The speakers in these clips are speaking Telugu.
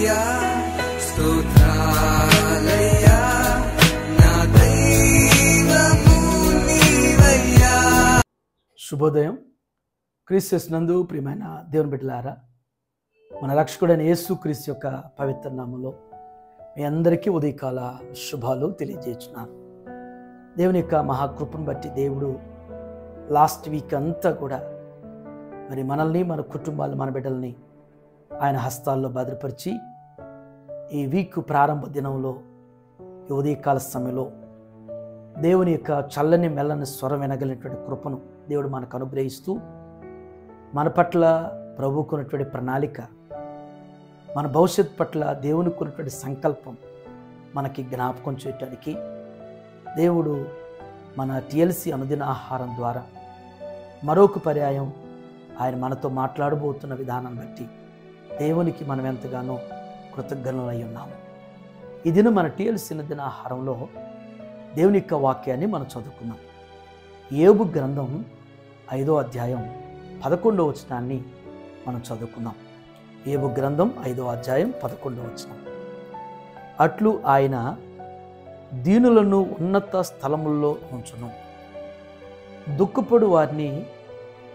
నీవయ్యా, స్తోత్రాలయ్యా, నా దైవము నీవయ్యా. శుభోదయం. క్రీస్తు నందు ప్రియమైన దేవుని బిడ్డలారా, మన రక్షకుడైన యేసు క్రీస్తు యొక్క పవిత్ర నామములో మీ అందరికీ ఉదయకాల శుభాలు తెలియజేస్తున్నాను. దేవుని యొక్క మహాకృపను బట్టి దేవుడు లాస్ట్ వీక్ అంతా కూడా మరి మనల్ని, మన కుటుంబాలు, మన బిడ్డల్ని ఆయన హస్తాల్లో భద్రపరిచి ఈ వీక్ ప్రారంభ దినంలో ఈ ఉదయకాల సమయంలో దేవుని యొక్క చల్లని మెల్లని స్వరం వినగలిగినటువంటి కృపను దేవుడు మనకు అనుగ్రహిస్తూ మన పట్ల ప్రభువుకున్నటువంటి ప్రణాళిక, మన భవిష్యత్ పట్ల దేవునికి ఉన్నటువంటి సంకల్పం మనకి జ్ఞాపకం చేయటానికి దేవుడు మన TLC అనుదిన ఆహారం ద్వారా మరొక పర్యాయం ఆయన మనతో మాట్లాడబోతున్న విధానాన్ని బట్టి దేవునికి మనం ఎంతగానో కృతజ్ఞులై ఉన్నాము. ఈ దినం మన TLC అనుదిన ఆహారంలో దేవుని యొక్క వాక్యాన్ని మనం చదువుకున్నాం. యోబు గ్రంథం 5వ అధ్యాయం 11వ వచనాన్ని మనం చదువుకున్నాం. యోబు గ్రంథం 5వ అధ్యాయం 11వ వచనం. అట్లు ఆయన దీనులను ఉన్నత స్థలముల్లో ఉంచును, దుఃఖపడు వారిని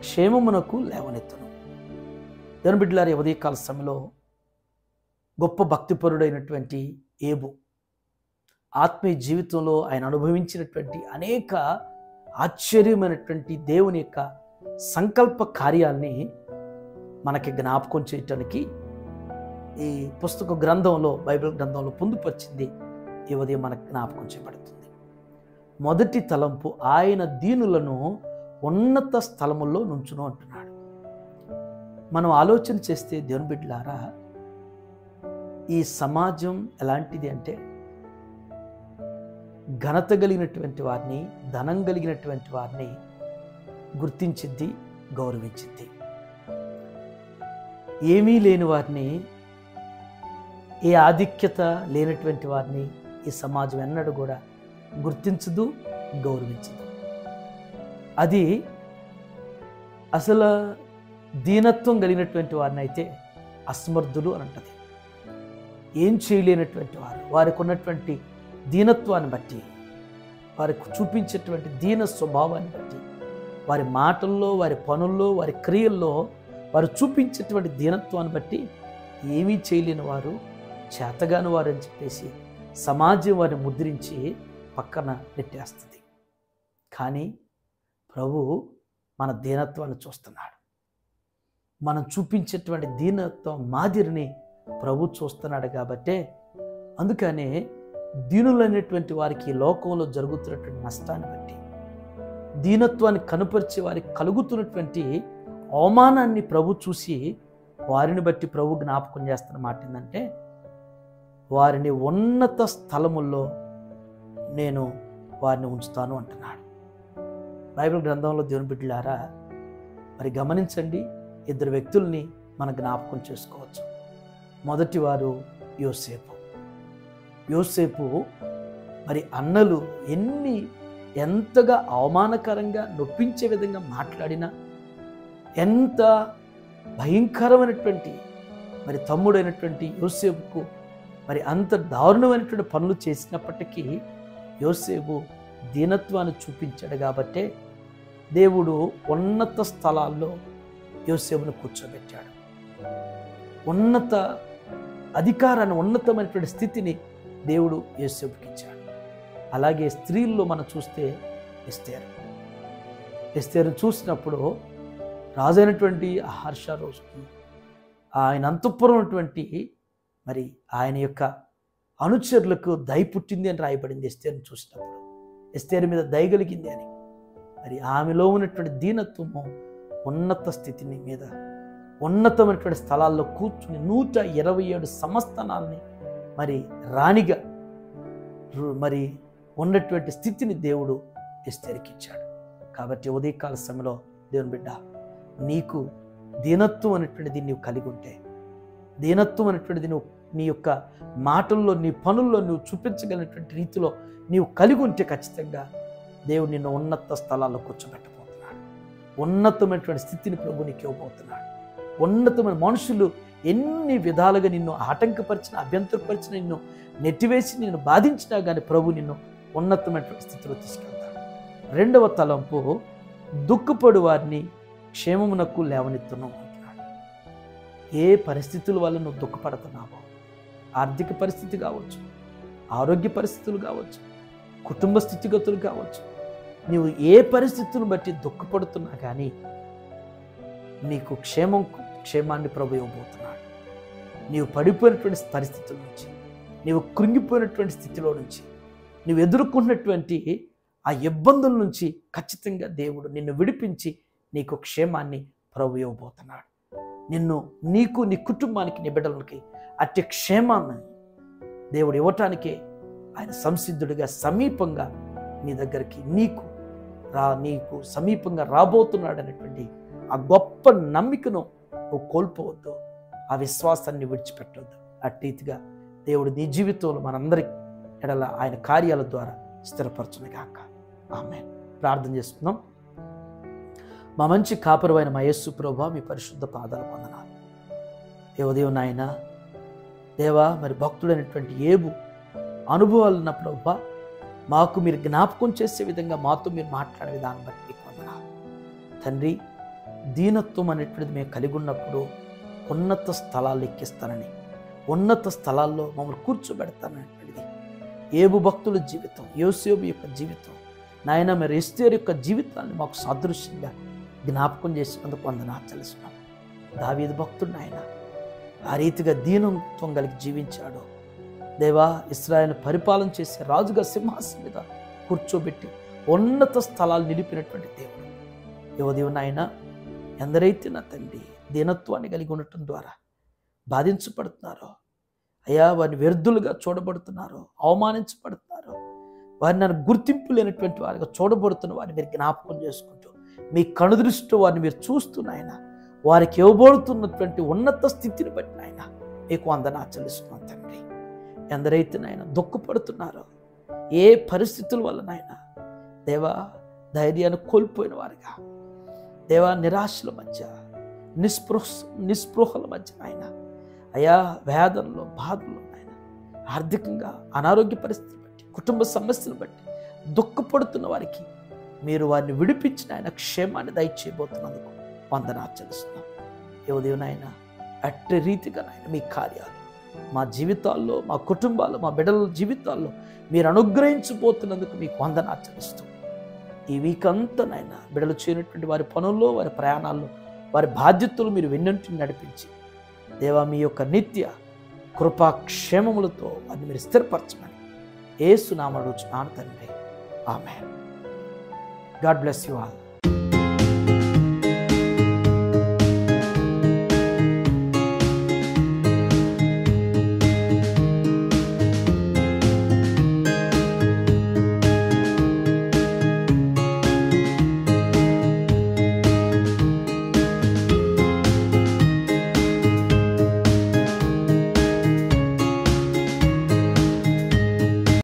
క్షేమమునకు లేవనెత్తును. దేవుని బిడ్డలారా, ఉదయకాల సమయంలో గొప్ప భక్తిపరుడైనటువంటి యోబు ఆత్మీయ జీవితంలో ఆయన అనుభవించినటువంటి అనేక ఆశ్చర్యమైనటువంటి దేవుని యొక్క సంకల్ప కార్యాల్ని మనకి జ్ఞాపకం చేయటానికి ఈ పుస్తక గ్రంథంలో, బైబిల్ గ్రంథంలో పొందుపరిచింది ఈ ఉదయం మనకు జ్ఞాపకం చేయబడుతుంది. మొదటి తలంపు, ఆయన దీనులను ఉన్నత స్థలముల్లో నుంచును అంటున్నాడు. మనం ఆలోచన చేస్తే దేవుని బిడ్డలారా, ఈ సమాజం ఎలాంటిది అంటే ఘనత కలిగినటువంటి వారిని, ధనం కలిగినటువంటి వారిని గుర్తించిద్ది, గౌరవించిద్ది. ఏమీ లేని వారిని, ఏ ఆధిక్యత లేనటువంటి వారిని ఈ సమాజం ఎన్నడూ కూడా గుర్తించదు, గౌరవించదు. అది అసలు దీనత్వం కలిగినటువంటి వారిని అయితే అసమర్థులు అని అంటది. ఏం చేయలేనటువంటి వారు, వారికి ఉన్నటువంటి దీనత్వాన్ని బట్టి, వారికి చూపించేటువంటి దీన స్వభావాన్ని బట్టి, వారి మాటల్లో, వారి పనుల్లో, వారి క్రియల్లో వారు చూపించేటువంటి దీనత్వాన్ని బట్టి ఏమీ చేయలేని వారు, చేతగాని వారు అని చెప్పేసి సమాజం వారిని ముద్రించి పక్కన నెట్టేస్తుంది. కానీ ప్రభు మన దీనత్వాన్ని చూస్తున్నాడు. మనం చూపించేటువంటి దీనత్వం మాదిరిని ప్రభు చూస్తున్నాడు. కాబట్టే అందుకనే దీనులైనటువంటి వారికి లోకంలో జరుగుతున్నటువంటి నష్టాన్ని బట్టి, దీనత్వాన్ని కనుపరిచే వారికి కలుగుతున్నటువంటి అవమానాన్ని ప్రభు చూసి వారిని బట్టి ప్రభు జ్ఞాపకం చేస్తున్న మాట ఏంటంటే, వారిని ఉన్నత స్థలముల్లో నేను వారిని ఉంచుతాను అంటున్నాడు. బైబిల్ గ్రంథంలో దేవుని బిడ్డలారా, మరి గమనించండి, ఇద్దరు వ్యక్తుల్ని మన జ్ఞాపకం చేసుకోవచ్చు. మొదటి వారు యోసేపు. యోసేపు మరి అన్నలు ఎంతగా అవమానకరంగా నొప్పించే విధంగా మాట్లాడినా, ఎంత భయంకరమైనటువంటి మరి తమ్ముడైనటువంటి యోసేపుకు మరి అంత దారుణమైనటువంటి పనులు చేసినప్పటికీ యోసేపు దీనత్వాన్ని చూపించాడు. కాబట్టే దేవుడు ఉన్నత స్థలాల్లో యోసేపును కూర్చోబెట్టాడు. ఉన్నత అధికారాన్ని, ఉన్నతమైనటువంటి స్థితిని దేవుడు యోసేపుకి ఇచ్చాడు. అలాగే స్త్రీల్లో మనం చూస్తే ఎస్తేరును చూసినప్పుడు రాజైనటువంటి అహర్షరోజుకి ఆయన అంతఃపురం ఉన్నటువంటి మరి ఆయన యొక్క అనుచరులకు దయ పుట్టింది అని రాయబడింది. ఎస్తేరును చూసినప్పుడు ఎస్తేరు మీద దయ కలిగింది అని. మరి ఆమెలో ఉన్నటువంటి దీనత్వము ఉన్నత స్థితిని మీద, ఉన్నతమైనటువంటి స్థలాల్లో కూర్చుని 127 సంస్థానాల్ని మరి రాణిగా మరి ఉన్నటువంటి స్థితిని దేవుడు ఎస్తేరుకి ఇచ్చాడు. కాబట్టి ఉదయకాల సమయంలో దేవుని బిడ్డ, నీకు దీనత్వం అనేటువంటిది నీవు కలిగి ఉంటే, దీనత్వం అనేటువంటిది నువ్వు నీ యొక్క మాటల్లో, నీ పనుల్లో నువ్వు చూపించగలిగినటువంటి రీతిలో నీవు కలిగి ఉంటే ఖచ్చితంగా దేవుడు నిన్ను ఉన్నత స్థలాల్లో కూర్చోబెట్టబోతున్నాడు. ఉన్నతమైనటువంటి స్థితిని ప్రభు నీకు ఇవ్వబోతున్నాడు. ఉన్నతమైన మనుషులు ఎన్ని విధాలుగా నిన్ను ఆటంకపరిచిన, అభ్యంతరపరిచిన, నిన్ను నెట్టివేసి నిన్ను బాధించినా కానీ ప్రభు నిన్ను ఉన్నతమైనటువంటి స్థితిలో తీసుకెళ్తాడు. రెండవ తలంపు, దుఃఖపడు వారిని క్షేమమునకు లేవనెత్తును అంటున్నాడు. ఏ పరిస్థితుల వల్ల నువ్వు దుఃఖపడుతున్నావో, ఆర్థిక పరిస్థితి కావచ్చు, ఆరోగ్య పరిస్థితులు కావచ్చు, కుటుంబ స్థితిగతులు కావచ్చు, నీవు ఏ పరిస్థితులను బట్టి దుఃఖపడుతున్నా కానీ నీకు క్షేమాన్ని ప్రభు ఇవ్వబోతున్నాడు. నీవు పడిపోయినటువంటి పరిస్థితుల నుంచి, నీవు కృంగిపోయినటువంటి స్థితిలో నుంచి, నువ్వు ఎదుర్కొన్నటువంటి ఆ ఇబ్బందుల నుంచి ఖచ్చితంగా దేవుడు నిన్ను విడిపించి నీకు క్షేమాన్ని ప్రభు ఇవ్వబోతున్నాడు. నీకు నీ కుటుంబానికి, నీ బిడ్డలకి అట్టి క్షేమాన్ని దేవుడు ఇవ్వటానికే ఆయన సంసిద్ధుడిగా సమీపంగా నీ దగ్గరికి నీకు సమీపంగా రాబోతున్నాడు అనేటువంటి ఆ గొప్ప నమ్మికను నువ్వు కోల్పోవద్దు, ఆ విశ్వాసాన్ని విడిచిపెట్టవద్దు. అట్టిగా దేవుడు నీ జీవితంలో మనందరి ఎడల ఆయన కార్యాల ద్వారా స్థిరపరచునుగాక. ఆమేన్. ప్రార్థన చేసుకుందాం. మా మంచి కాపరువైన మా యేసు ప్రభువా, మీ పరిశుద్ధ పాదాలు వందనాలు. దేవదేవ నాయన దేవా, మరి భక్తుడైనటువంటి ఏబు అనుభవాలు ఉన్న ప్రభువా, మాకు మీరు జ్ఞాపకం చేసే విధంగా మాతో మీరు మాట్లాడే విధానం బట్టి మీకు వందనాలు తండ్రి. దీనత్వం అనేటువంటిది మేము కలిగి ఉన్నప్పుడు ఉన్నత స్థలాలు ఎక్కిస్తానని, ఉన్నత స్థలాల్లో మమ్మల్ని కూర్చోబెడతాననేటువంటిది ఏబు భక్తుల జీవితం, యోసేపు యొక్క జీవితం, నాయన మరి ఎస్తేరు యొక్క జీవితాన్ని మాకు సాదృశ్యంగా జ్ఞాపకం చేసినందుకు వందనాలు చెల్లిస్తున్నాం. దావీదు భక్తుడు నాయన ఆ రీతిగా దీనత్వం కలిగి జీవించాడు. దేవా, ఇశ్రాయేలును పరిపాలన చేసే రాజుగా సింహాసనం మీద కూర్చోబెట్టి ఉన్నత స్థలాలు నిలిపినటువంటి దేవుడు. యువదేవు నాయన, ఎందరైతే నా తండ్రి దీనత్వాన్ని కలిగి ఉండటం ద్వారా బాధించబడుతున్నారో అయ్యా, వారిని వ్యర్థులుగా చూడబడుతున్నారో, అవమానించబడుతున్నారో, వారిని నన్ను గుర్తింపు లేనటువంటి వారిగా చూడబడుతున్న వారిని మీరు జ్ఞాపకం చేసుకుంటూ మీ కనుదృష్టితో వారిని మీరు చూస్తున్నాయన, వారికి ఇవ్వబడుతున్నటువంటి ఉన్నత స్థితిని బట్టి నాయన మీకు వందనాలు చెల్లిస్తున్నాం తండ్రి. ఎందరైతే నాయన దుఃఖపడుతున్నారో, ఏ పరిస్థితుల వల్ల నాయన దేవా ధైర్యాన్ని కోల్పోయిన వారిగా, దేవా నిరాశల మధ్య, నిస్పృహల మధ్య నాయన అయా వేదనలో, బాధల్లో నాయన ఆర్థికంగా అనారోగ్య పరిస్థితులు బట్టి, కుటుంబ సమస్యలు బట్టి దుఃఖపడుతున్న వారికి మీరు వారిని విడిపించిన ఆయన క్షేమాన్ని దయచేయబోతున్నందుకు వందనాలు చెల్లిస్తున్నాం. యువదేవు నాయన, అట్టి రీతిగా నాయన మీ కార్యాలు మా జీవితాల్లో, మా కుటుంబాల్లో, మా బిడ్డల జీవితాల్లో మీరు అనుగ్రహించబోతున్నందుకు మీకు వందనాలు చెల్లిస్తూ ఈ వీక్ అంతా నాయన బిడ్డలు చేయనటువంటి వారి పనుల్లో, వారి ప్రయాణాల్లో, వారి బాధ్యతలు మీరు వెన్నంటిని నడిపించి దేవా మీ యొక్క నిత్య కృపాక్షేమములతో వారిని మీరు స్థిరపరచమని యేసు నామమున అడుగుచున్నాను తండ్రి. ఆమేన్. God bless you all.